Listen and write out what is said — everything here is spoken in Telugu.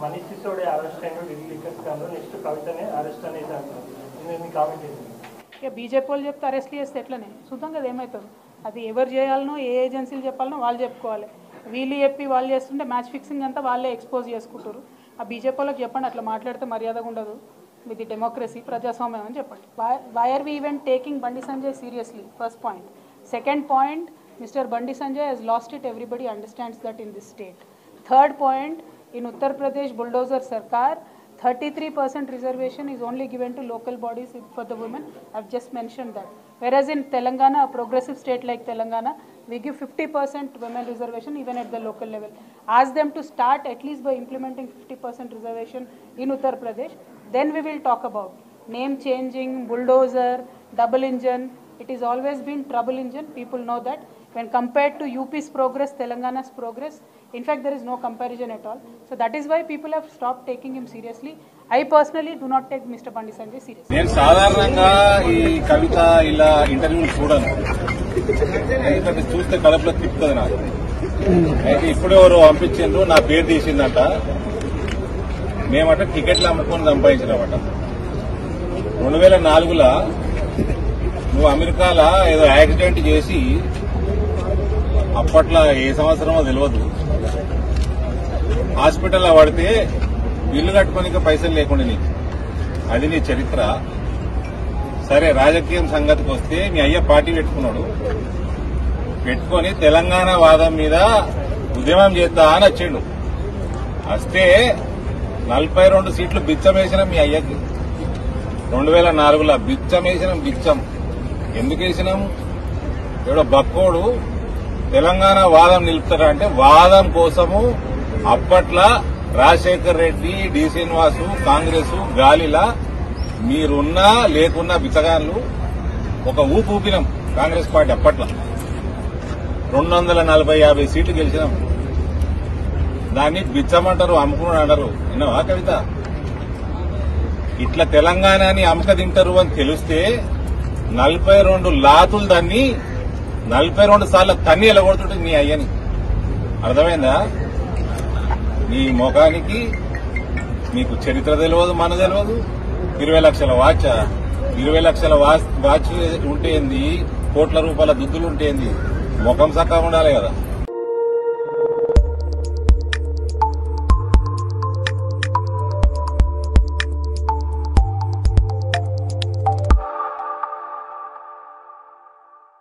మనీష్ సిసోడే అరెస్ట్ అయిన ఢిల్లీ లిక్కర్ స్కామ్ లో నెక్స్ట్ కవితనే అరెస్ట్ అనేది అంటారు. మీ కామెంట్ ఏంటి? ఇక బీజేపీ వాళ్ళు చెప్తే అరెస్ట్ చేస్తే ఎట్లనే చూద్దాం కదా ఏమవుతుందో. అది ఎవరు చేయాలనో ఏ ఏజెన్సీలు చెప్పాలనో వాళ్ళు చెప్పుకోవాలి. వీళ్ళు చెప్పి వాళ్ళు చేస్తుంటే మ్యాచ్ ఫిక్సింగ్ అంతా వాళ్ళే ఎక్స్పోజ్ చేసుకుంటారు. ఆ బీజేపీ వాళ్ళకి చెప్పండి అట్లా మాట్లాడితే మర్యాదగా ఉండదు, విత్ డెమోక్రసీ ప్రజాస్వామ్యం అని చెప్పండి. Why are we even taking Bandi Sanjay seriously? First point. Second point, mister Bandi Sanjay has lost it. Everybody understands that in this state. Third point, in Uttar Pradesh bulldozer Sarkar, 33% reservation is only given to local bodies for the women. I've just mentioned that. Whereas in Telangana, a progressive state like Telangana, we give 50% women reservation even at the local level. Ask them to start at least by implementing 50% reservation in Uttar Pradesh. Then we will talk about name changing, bulldozer, double engine. It has always been trouble engine. People know that. When compared to UP's progress, Telangana's progress, in fact, there is no comparison at all. So that is why people have stopped taking him seriously. I personally do not take Mr. Bandi Sanjay seriously. నేను సాధారణంగా ఈ కవిత ఇలా ఇంటర్వ్యూలు చూడను, ఎందుకంటే చూస్తే కడుపులో తిప్పుతుంది నాకు. అయితే ఇప్పుడు ఎవరు పంపించిండ్రు, నా పేరు తీసిందంట, మేమట టికెట్లు అమ్ముకొని సంపాదించినామట. 2004లో నువ్వు అమెరికాలో ఏదో యాక్సిడెంట్ చేసి, అప్పట్లో ఏ సంవత్సరమో తెలియదు, హాస్పిటల్లో పడితే బిల్లు కట్టుకోనిక పైసలు లేకుండా నీకు, అది నీ చరిత్ర. సరే, రాజకీయం సంగతికి వస్తే మీ అయ్య పార్టీ పెట్టుకొని తెలంగాణ వాదం మీద ఉద్యమం చేద్దా అని వచ్చిండు. వస్తే 42 సీట్లు బిచ్చమేసిన మీ అయ్యకి 2004లో బిచ్చమేసినాం. బిచ్చం ఎందుకు వేసినాం? ఎవడో బక్కోడు తెలంగాణ వాదం నిలుపుతారా అంటే, వాదం కోసము అప్పట్లో రాజశేఖర్ రెడ్డి, డి శ్రీనివాసు, కాంగ్రెస్ గాలిలా మీరున్నా లేకున్నా బిచ్చగాళ్ళు ఒక ఊపినాం. కాంగ్రెస్ పార్టీ అప్పట్లో 240-50 సీట్లు గెలిచినాం. దాన్ని బిచ్చమంటారు, అమ్ముకున్నాడు అంటారు. విన్నావా కవిత? ఇట్లా తెలంగాణని అమ్మక తింటారు అని తెలిస్తే 42 లాతులు దాన్ని 42 సార్లు తన్ని ఎలగొడుతుంటే నీ అయ్యని. అర్థమైందా? నీ ముఖానికి నీకు చరిత్ర తెలియదు, మన తెలియదు. 20 లక్షల వాచ్, 20 లక్షల వాచ్ ఉంటే ఏంది, కోట్ల రూపాయల దుద్దులు ఉంటే ఏంది, ముఖం చక్కగా ఉండాలి కదా.